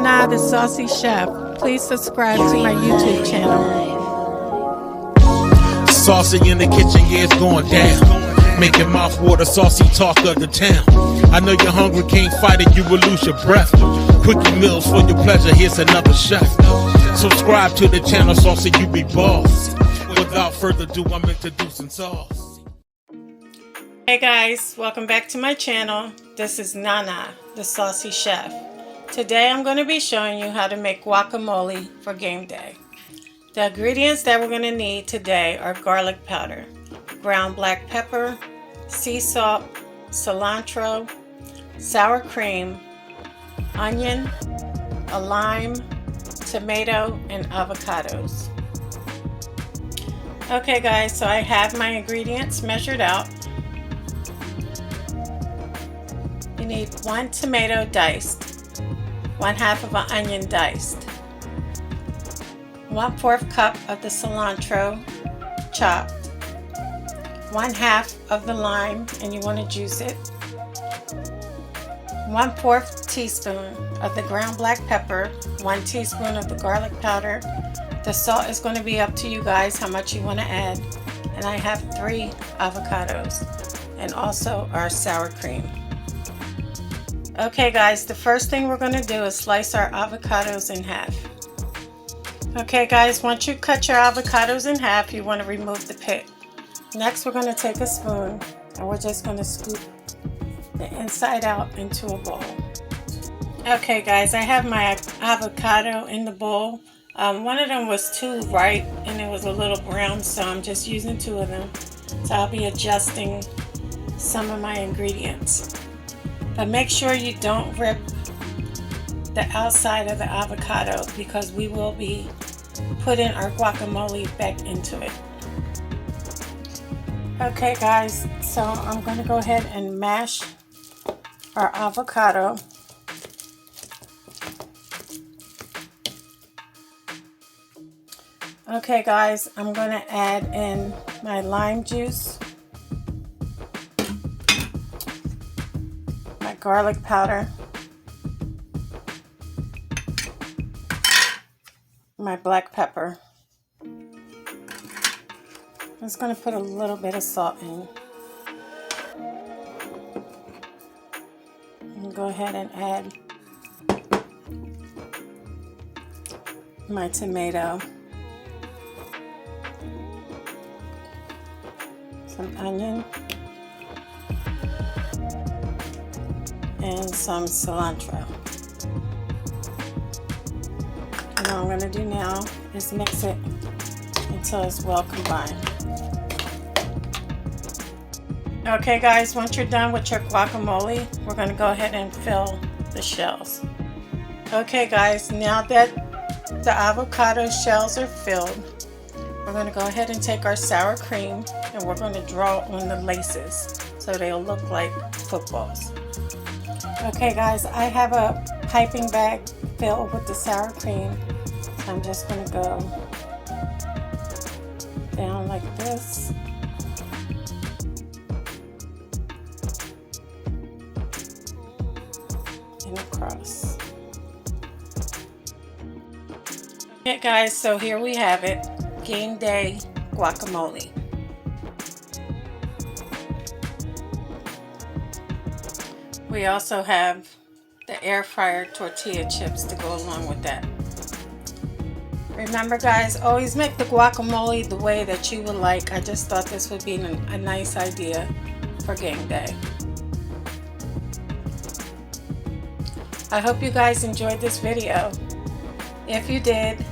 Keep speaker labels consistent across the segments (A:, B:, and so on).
A: Nana the Saucy Chef. Please subscribe to my YouTube channel.
B: Saucy in the kitchen, yeah, it's going down. Making mouth water, saucy talk of the town. I know you're hungry, can't fight it, you will lose your breath. Quickie meals for your pleasure, here's another chef. Subscribe to the channel, Saucy, you be boss. Without further ado, I'm introducing Sauce.
A: Hey guys, welcome back to my channel. This is Nana, the Saucy Chef. Today I'm going to be showing you how to make guacamole for game day. The ingredients that we're going to need today are garlic powder, ground black pepper, sea salt, cilantro, sour cream, onion, a lime, tomato, and avocados. Okay guys, so I have my ingredients measured out. You need 1 tomato diced, 1/2 of an onion diced, 1/4 cup of the cilantro chopped, 1/2 of the lime, and you want to juice it, 1/4 teaspoon of the ground black pepper, 1 teaspoon of the garlic powder. The salt is going to be up to you guys how much you want to add, and I have 3 avocados and also our sour cream. Okay guys, the first thing we're going to do is slice our avocados in half. Okay guys, once you cut your avocados in half, you want to remove the pit. Next we're going to take a spoon and we're just going to scoop the inside out into a bowl. Okay guys, I have my avocado in the bowl. One of them was too ripe and it was a little brown, so I'm just using 2 of them. So I'll be adjusting some of my ingredients. But make sure you don't rip the outside of the avocado because we will be putting our guacamole back into it. Okay guys, so I'm going to go ahead and mash our avocado. Okay guys, I'm going to add in my lime juice, my garlic powder, my black pepper. I'm just going to put a little bit of salt in. And go ahead and add my tomato, some onion, and some cilantro. And all I'm going to do now is mix it until it's well combined. Okay guys, once you're done with your guacamole, we're going to go ahead and fill the shells. Okay guys, now that the avocado shells are filled, we're going to go ahead and take our sour cream and we're going to draw on the laces so they'll look like footballs. Okay guys, I have a piping bag filled with the sour cream, so I'm just going to go down like this. And across. Okay guys, so here we have it, game day guacamole. We also have the air fryer tortilla chips to go along with that. Remember guys, always make the guacamole the way that you would like. I just thought this would be a nice idea for game day. I hope you guys enjoyed this video. If you did,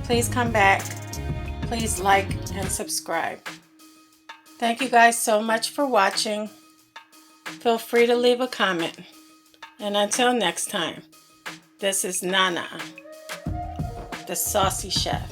A: please come back. Please like and subscribe. Thank you guys so much for watching. Feel free to leave a comment. And until next time, this is Nana, the Saucy Chef.